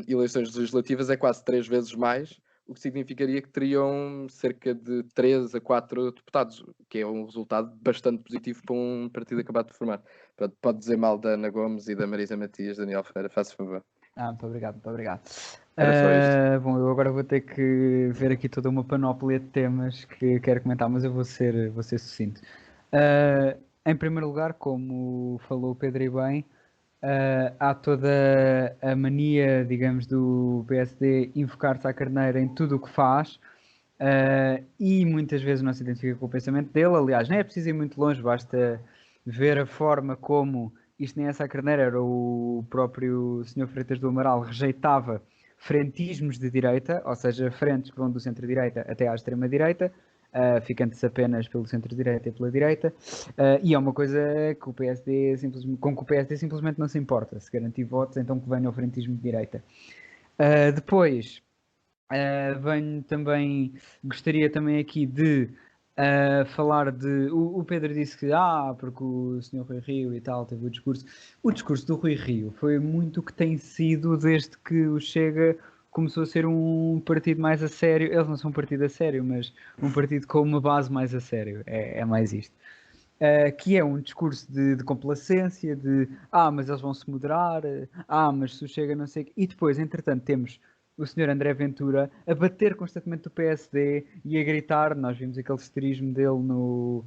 B: eleições legislativas, é quase 3 vezes mais, o que significaria que teriam cerca de 3 a 4 deputados, que é um resultado bastante positivo para um partido acabado de formar. Pode dizer mal da Ana Gomes e da Marisa Matias, Daniel Ferreira, faça favor.
A: Muito obrigado, muito obrigado.
B: Era só isto.
A: Bom, eu agora vou ter que ver aqui toda uma panóplia de temas que quero comentar, mas eu vou ser sucinto. Em primeiro lugar, como falou o Pedro e bem, há toda a mania, digamos, do PSD invocar-se à carneira em tudo o que faz, e muitas vezes não se identifica com o pensamento dele. Aliás, nem é preciso ir muito longe, basta ver a forma como isto nem é essa carneira, era o próprio Sr. Freitas do Amaral rejeitava frentismos de direita, ou seja, frentes que vão do centro-direita até à extrema-direita, ficando-se apenas pelo centro-direita e pela direita, e é uma coisa que o PSD com que o PSD simplesmente não se importa. Se garantir votos, então que venha o frentismo de direita. Depois, gostaria também aqui de falar de... O Pedro disse que, porque o Sr. Rui Rio e tal teve o discurso. O discurso do Rui Rio foi muito o que tem sido desde que o Chega começou a ser um partido mais a sério. Eles não são um partido a sério, mas um partido com uma base mais a sério. É mais isto. Que é um discurso de complacência, mas eles vão se moderar, mas se o Chega não sei o quê. E depois, entretanto, temos o Sr. André Ventura a bater constantemente o PSD e a gritar, nós vimos aquele histerismo dele no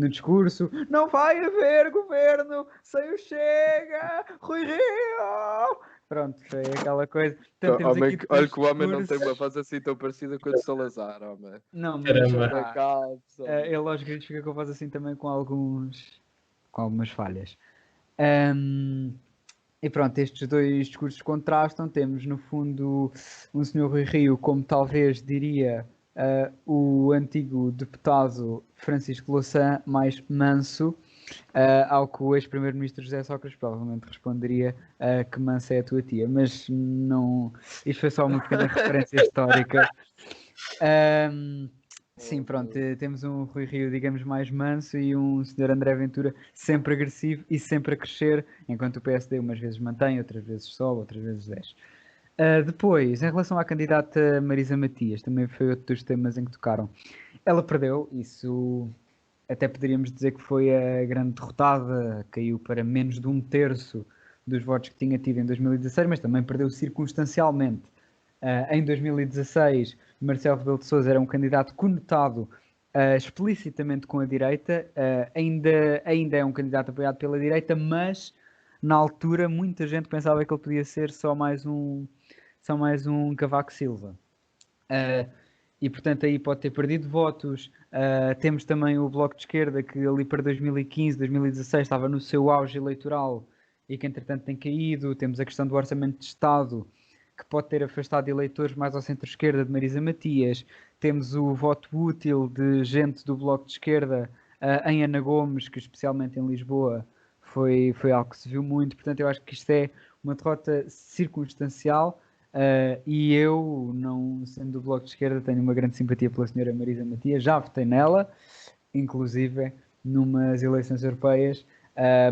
A: discurso, não vai haver governo sem o Chega, Rui Rio! Pronto, foi aquela coisa.
B: Portanto, olha que o homem não tem uma voz assim tão parecida com a de Salazar, homem.
A: Não, mas ele aos gritos fica com a voz assim também com algumas falhas. E pronto, estes dois discursos contrastam. Temos, no fundo, um Sr. Rui Rio, como talvez diria o antigo deputado Francisco Louçã, mais manso, ao que o ex-primeiro-ministro José Sócrates provavelmente responderia que mansa é a tua tia. Mas não... Isto foi só uma pequena referência histórica. Sim, pronto, temos um Rui Rio, digamos, mais manso e um Sr. André Ventura sempre agressivo e sempre a crescer, enquanto o PSD umas vezes mantém, outras vezes sobe, outras vezes desce. Depois, em relação à candidata Marisa Matias, também foi outro dos temas em que tocaram. Ela perdeu, isso até poderíamos dizer que foi a grande derrotada, caiu para menos de 1/3 dos votos que tinha tido em 2016, mas também perdeu circunstancialmente. Em 2016, Marcelo Rebelo de Sousa era um candidato conotado explicitamente com a direita, ainda é um candidato apoiado pela direita, mas na altura muita gente pensava que ele podia ser só mais um Cavaco Silva. E portanto aí pode ter perdido votos. Temos também o Bloco de Esquerda, que ali para 2015, 2016 estava no seu auge eleitoral e que entretanto tem caído. Temos a questão do Orçamento de Estado, que pode ter afastado eleitores mais ao centro-esquerda de Marisa Matias. Temos o voto útil de gente do Bloco de Esquerda em Ana Gomes, que especialmente em Lisboa foi algo que se viu muito. Portanto, eu acho que isto é uma derrota circunstancial e eu, não sendo do Bloco de Esquerda, tenho uma grande simpatia pela senhora Marisa Matias. Já votei nela, inclusive, numas eleições europeias.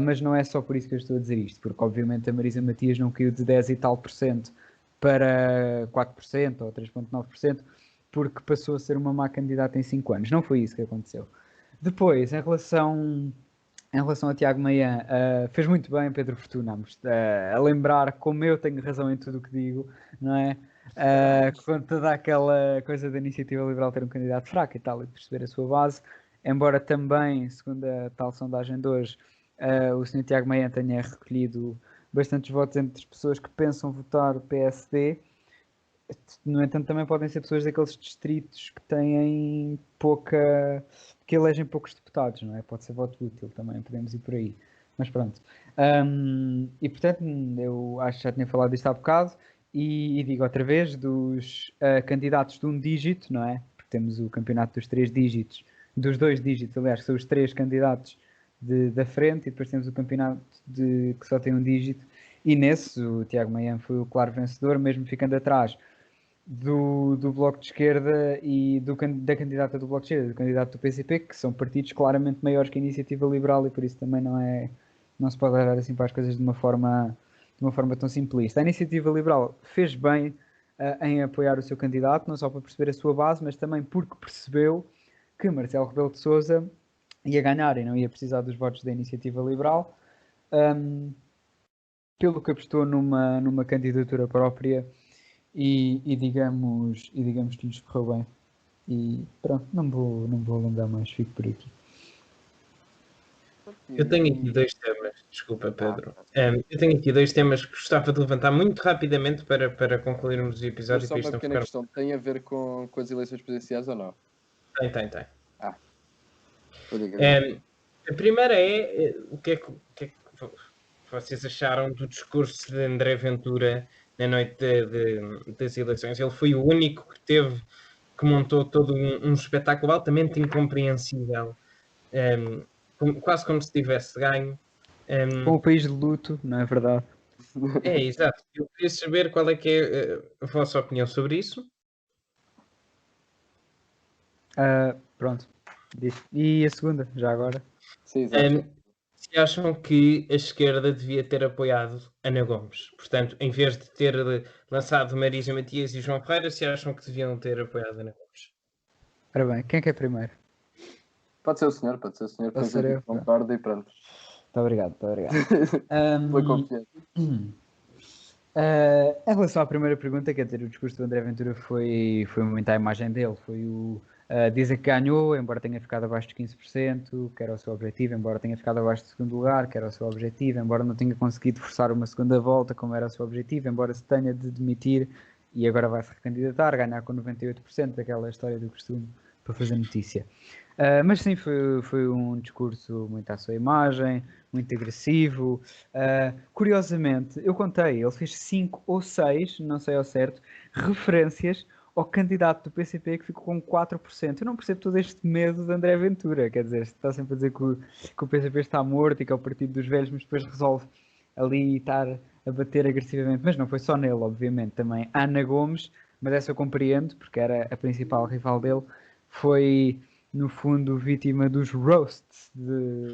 A: Mas não é só por isso que eu estou a dizer isto, porque obviamente a Marisa Matias não caiu de 10 e tal % para 4% ou 3,9%, porque passou a ser uma má candidata em 5 anos. Não foi isso que aconteceu. Depois, em relação a Tiago Maia, fez muito bem Pedro Fortuna a lembrar como eu tenho razão em tudo o que digo, não é? Quando toda aquela coisa da Iniciativa Liberal ter um candidato fraco e tal, e perceber a sua base, embora também, segundo a tal sondagem de hoje, o Sr. Tiago Maia tenha recolhido bastantes votos entre pessoas que pensam votar PSD. No entanto, também podem ser pessoas daqueles distritos que têm que elegem poucos deputados, não é? Pode ser voto útil também, podemos ir por aí. Mas pronto. E portanto, eu acho que já tinha falado disto há bocado e digo outra vez, dos candidatos de um dígito, não é? Porque temos o campeonato dos 3 dígitos, dos 2 dígitos, aliás, que são os 3 candidatos da frente, e depois temos o campeonato que só tem um dígito, e nesse o Tiago Maia foi o claro vencedor, mesmo ficando atrás do Bloco de Esquerda e da candidata do Bloco de Esquerda, do candidato do PCP, que são partidos claramente maiores que a Iniciativa Liberal, e por isso também não se pode olhar assim para as coisas de uma forma tão simplista. A Iniciativa Liberal fez bem em apoiar o seu candidato, não só para perceber a sua base, mas também porque percebeu que Marcelo Rebelo de Sousa ia ganhar e não ia precisar dos votos da Iniciativa Liberal, pelo que apostou numa candidatura própria e digamos que lhes correu bem. E pronto, não vou alongar mais, fico por aqui.
C: Eu tenho aqui dois temas, desculpa Pedro. Eu tenho aqui dois temas que gostava de levantar muito rapidamente para concluirmos o episódio.
B: Mas só uma pequena questão, tem a ver com as eleições presidenciais ou não?
C: Tem. A primeira é o que é que vocês acharam do discurso de André Ventura na noite das eleições? Ele foi o único que montou todo um espetáculo altamente incompreensível, quase como se tivesse ganho.
A: Com o país de luto, não é verdade?
C: É, exato. Eu queria saber qual é que é a vossa opinião sobre isso.
A: Pronto. E a segunda, já agora?
B: Sim, exato.
C: Se acham que a esquerda devia ter apoiado Ana Gomes. Portanto, em vez de ter lançado Marisa Matias e João Ferreira, se acham que deviam ter apoiado Ana Gomes?
A: Ora bem, quem é que é primeiro?
B: Pode ser o senhor,
A: Pode ser eu.
B: Concordo e pronto.
A: Muito obrigado.
B: Foi confiante.
A: Em relação à primeira pergunta, quer dizer, o discurso do André Ventura foi muito à imagem dele. Foi o dizer que ganhou, embora tenha ficado abaixo de 15%, que era o seu objetivo, embora tenha ficado abaixo de segundo lugar, que era o seu objetivo, embora não tenha conseguido forçar uma segunda volta, como era o seu objetivo, embora se tenha de demitir e agora vai se recandidatar, ganhar com 98%, daquela história do costume, para fazer notícia. Mas sim, foi um discurso muito à sua imagem, muito agressivo. Curiosamente, eu contei, ele fez 5 ou 6, não sei ao certo, referências ao candidato do PCP que ficou com 4%. Eu não percebo todo este medo de André Ventura, quer dizer, está sempre a dizer que o PCP está morto e que é o partido dos velhos, mas depois resolve ali estar a bater agressivamente. Mas não foi só nele, obviamente, também Ana Gomes, mas essa eu compreendo, porque era a principal rival dele, foi no fundo vítima dos roasts,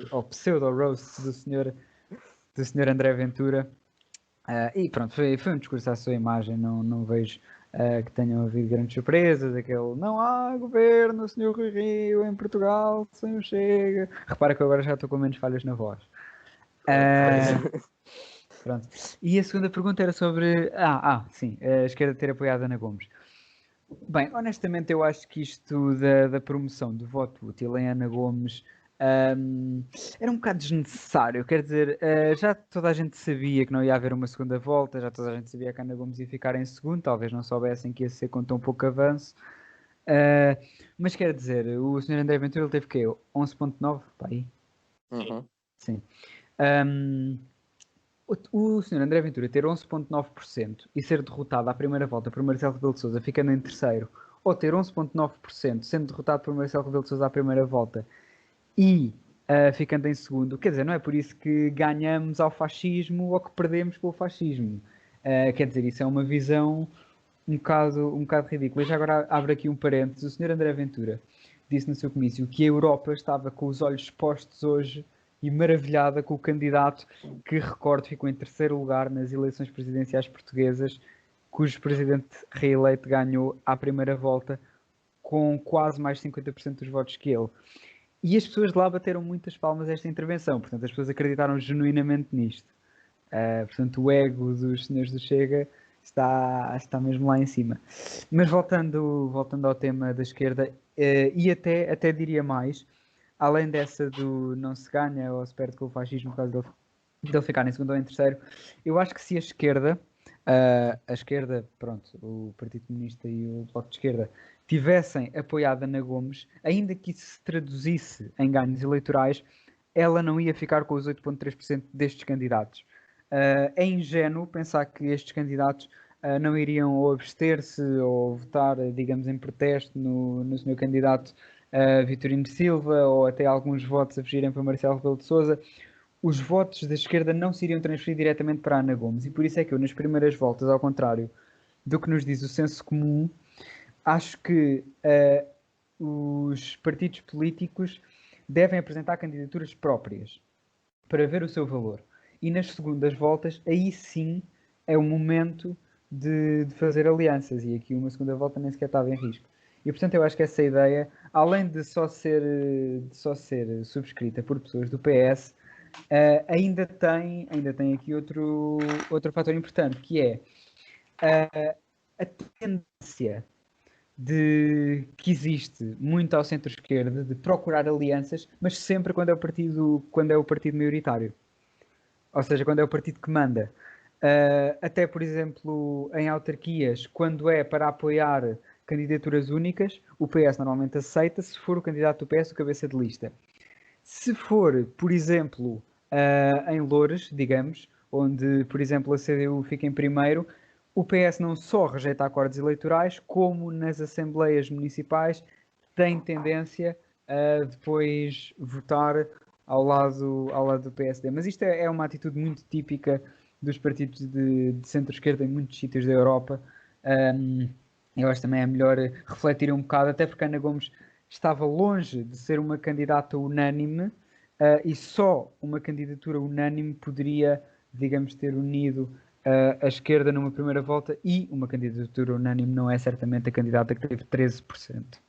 A: ou pseudo-roasts do senhor André Ventura. E pronto, foi um discurso à sua imagem, não vejo que tenham havido grandes surpresas, aquele não há governo, senhor Rui Rio, em Portugal, sem o Chega. Repara que eu agora já estou com menos falhas na voz. Pronto. E a segunda pergunta era sobre, sim, a esquerda ter apoiado Ana Gomes. Bem, honestamente eu acho que isto da promoção do voto útil em Ana Gomes era um bocado desnecessário. Quer dizer, já toda a gente sabia que não ia haver uma segunda volta, já toda a gente sabia que a Ana Gomes ia ficar em segundo, talvez não soubessem que ia ser com tão pouco avanço. Mas quer dizer, o Sr. André Ventura ele teve o quê? 11.9? Para aí? Sim. O Sr. André Ventura ter 11.9% e ser derrotado à primeira volta por Marcelo Rebelo de Sousa ficando em terceiro, ou ter 11.9% sendo derrotado por Marcelo Rebelo de Sousa à primeira volta e ficando em segundo, quer dizer, não é por isso que ganhamos ao fascismo ou que perdemos com o fascismo. Quer dizer, isso é uma visão um bocado ridícula. E já agora abro aqui um parênteses. O Sr. André Ventura disse no seu comício que a Europa estava com os olhos postos hoje e maravilhada com o candidato que, recordo, ficou em terceiro lugar nas eleições presidenciais portuguesas, cujo presidente reeleito ganhou à primeira volta com quase mais de 50% dos votos que ele. E as pessoas de lá bateram muitas palmas a esta intervenção, portanto as pessoas acreditaram genuinamente nisto. Portanto o ego dos senhores do Chega está mesmo lá em cima. Mas voltando ao tema da esquerda, e até diria mais, além dessa do não se ganha ou se perde com o fascismo por causa dele ficar em segundo ou em terceiro, eu acho que se a esquerda, pronto, o Partido Comunista e o Bloco de Esquerda, tivessem apoiado Ana Gomes, ainda que isso se traduzisse em ganhos eleitorais, ela não ia ficar com os 8.3% destes candidatos. É ingênuo pensar que estes candidatos não iriam ou abster-se ou votar, digamos, em protesto no senhor candidato Vitorino Silva, ou até alguns votos a fugirem para Marcelo Rebelo de Sousa. Os votos da esquerda não se iriam transferir diretamente para Ana Gomes, e por isso é que eu, nas primeiras voltas, ao contrário do que nos diz o senso comum, acho que os partidos políticos devem apresentar candidaturas próprias para ver o seu valor. E nas segundas voltas, aí sim é o momento de fazer alianças, e aqui uma segunda volta nem sequer estava em risco. E portanto eu acho que essa ideia, além de só ser subscrita por pessoas do PS, ainda tem aqui outro fator importante, que é a tendência que existe muito ao centro-esquerda de procurar alianças, mas sempre quando é o partido maioritário. Ou seja, quando é o partido que manda. Até, por exemplo, em autarquias, quando é para apoiar candidaturas únicas, o PS normalmente aceita se for o candidato do PS o cabeça de lista. Se for, por exemplo, em Loures, digamos, onde, por exemplo, a CDU fica em primeiro, o PS não só rejeita acordos eleitorais, como nas assembleias municipais tem tendência a depois votar ao lado do PSD. Mas isto é uma atitude muito típica dos partidos de centro-esquerda em muitos sítios da Europa. Eu acho que também é melhor refletir um bocado, até porque Ana Gomes estava longe de ser uma candidata unânime, e só uma candidatura unânime poderia, digamos, ter unido a esquerda numa primeira volta, e uma candidatura unânime não é certamente a candidata que teve 13%.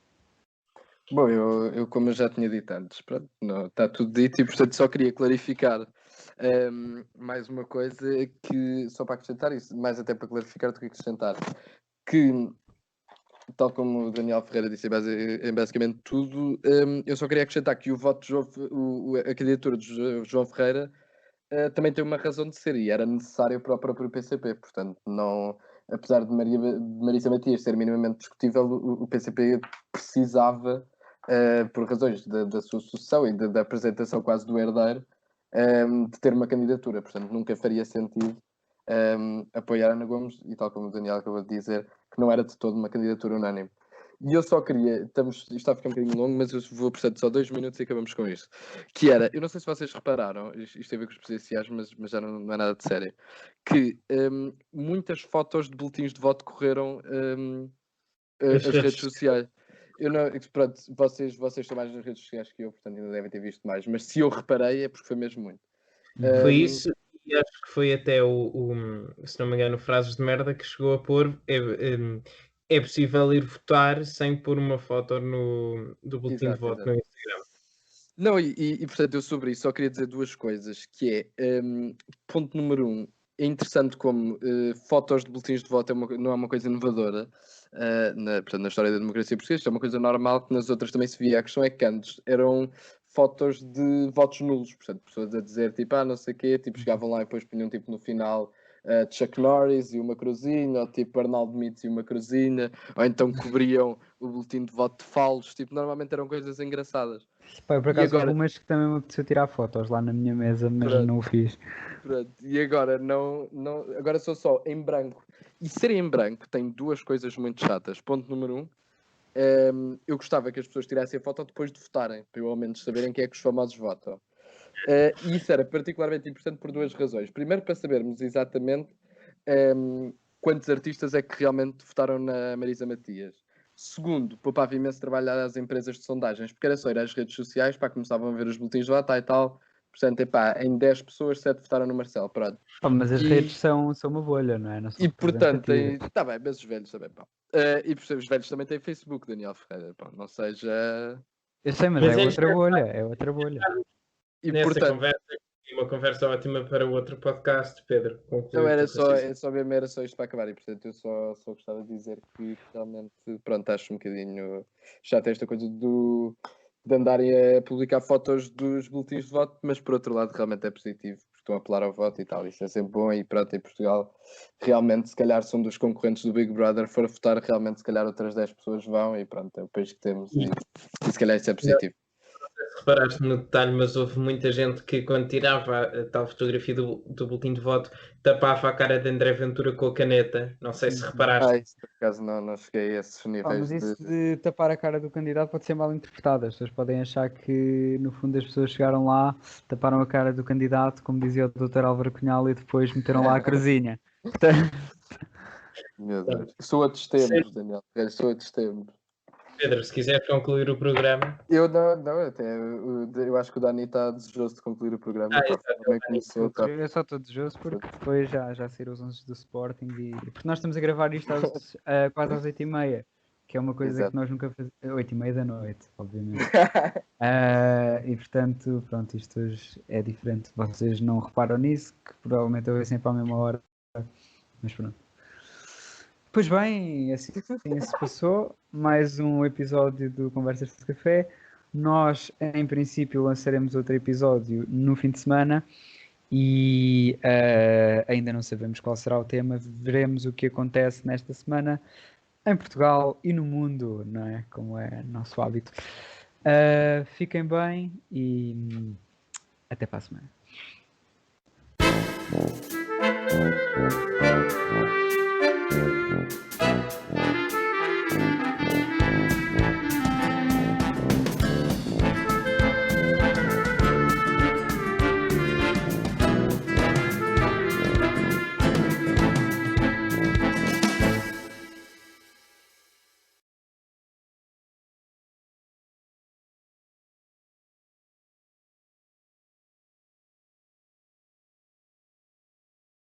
B: Bom, eu como eu já tinha dito antes, pronto, não, está tudo dito e portanto só queria clarificar mais uma coisa que, só para acrescentar isso, mais até para clarificar do que acrescentar, que tal como o Daniel Ferreira disse em basicamente tudo, eu só queria acrescentar que o voto de a candidatura de João Ferreira também tem uma razão de ser, e era necessário para o próprio PCP, portanto, não, apesar de Marisa Matias ser minimamente discutível, o PCP precisava, por razões da sua sucessão e da apresentação quase do herdeiro, de ter uma candidatura, portanto, nunca faria sentido apoiar Ana Gomes, e tal como o Daniel acabou de dizer, que não era de todo uma candidatura unânime. E eu só queria, isto está a ficar um bocadinho longo, mas eu vou, portanto, só 2 minutos e acabamos com isto. Que era, eu não sei se vocês repararam, isto tem a ver com os presidenciais, mas já não é nada de sério, que muitas fotos de boletins de voto correram as redes sociais. Eu não, pronto, vocês estão mais nas redes sociais que eu, portanto ainda devem ter visto mais, mas se eu reparei é porque foi mesmo muito.
C: Foi isso, e acho que foi até se não me engano, Frases de Merda, que chegou a pôr. É possível ir votar sem pôr uma foto do boletim de voto no Instagram.
B: Não, portanto, eu sobre isso só queria dizer duas coisas, que é, ponto número 1, é interessante como fotos de boletins de voto não é uma coisa inovadora, portanto, na história da democracia portuguesa, é uma coisa normal que nas outras também se via. A questão é que antes eram fotos de votos nulos, portanto, pessoas a dizer, tipo, não sei o quê, tipo, chegavam lá e depois punham, tipo, no final, Chuck Norris e uma cruzinha, ou tipo Arnaldo Mitz e uma cruzinha, ou então cobriam o boletim de voto de falos, tipo, normalmente eram coisas engraçadas.
A: Pá, por acaso agora... algumas que também me apeteceu tirar fotos lá na minha mesa, mas pronto, não o fiz.
B: Pronto. E agora agora sou só em branco. E ser em branco tem duas coisas muito chatas. Ponto número 1, eu gostava que as pessoas tirassem a foto depois de votarem, para eu ao menos saberem quem é que os famosos votam. E isso era particularmente importante por duas razões. Primeiro, para sabermos exatamente quantos artistas é que realmente votaram na Marisa Matias. Segundo, poupava imenso trabalho às empresas de sondagens, porque era só ir às redes sociais, para começavam a ver os boletins de voto e tal. Portanto, em 10 pessoas, 7 votaram no Marcelo, pronto.
A: Mas as redes são uma bolha, não é? Não são,
B: e portanto, está bem, mas os velhos também, pá. E por os velhos também têm Facebook, Daniel Ferreira, pá. Não seja...
A: Eu sei, mas é outra bolha, é outra bolha.
C: E portanto... uma conversa ótima para o outro podcast, Pedro.
B: Não, era só isto para acabar, e portanto eu só gostava de dizer que realmente, pronto, acho um bocadinho chato esta coisa de andarem a publicar fotos dos boletins de voto, mas por outro lado realmente é positivo, porque estão a apelar ao voto e tal, isso é sempre bom. E pronto, em Portugal realmente se calhar são dos concorrentes do Big Brother, for votar realmente se calhar outras 10 pessoas vão, e pronto, é o país que temos, e se calhar isso é positivo.
C: Reparaste no detalhe, mas houve muita gente que, quando tirava a tal fotografia do boletim de voto, tapava a cara de André Ventura com a caneta. Não sei se reparaste.
B: Isso, por acaso não cheguei a esses níveis.
A: Mas isso de tapar a cara do candidato pode ser mal interpretado. As pessoas podem achar que, no fundo, as pessoas chegaram lá, taparam a cara do candidato, como dizia o Dr. Álvaro Cunhal, e depois meteram lá a cruzinha.
B: Meu Deus. Sou a testemunhos, Daniel. Sou a testemunhos.
C: Pedro, se quiser concluir o programa.
B: Eu eu acho que o Dani está desejoso de concluir o programa. Também começou, tá.
A: Eu só estou desejoso porque depois já saíram os 11 do Sporting porque nós estamos a gravar isto quase às 8h30, que é uma coisa
B: Exato.
A: que nós nunca fazemos. 8h30 da noite, obviamente. E portanto, pronto, isto hoje é diferente. Vocês não reparam nisso, que provavelmente eu vejo sempre à mesma hora. Mas pronto. Pois bem, assim se passou. Mais um episódio do Conversas de Café. Nós, em princípio, lançaremos outro episódio no fim de semana e ainda não sabemos qual será o tema. Veremos o que acontece nesta semana em Portugal e no mundo, não é? Como é nosso hábito. Fiquem bem e até para a semana.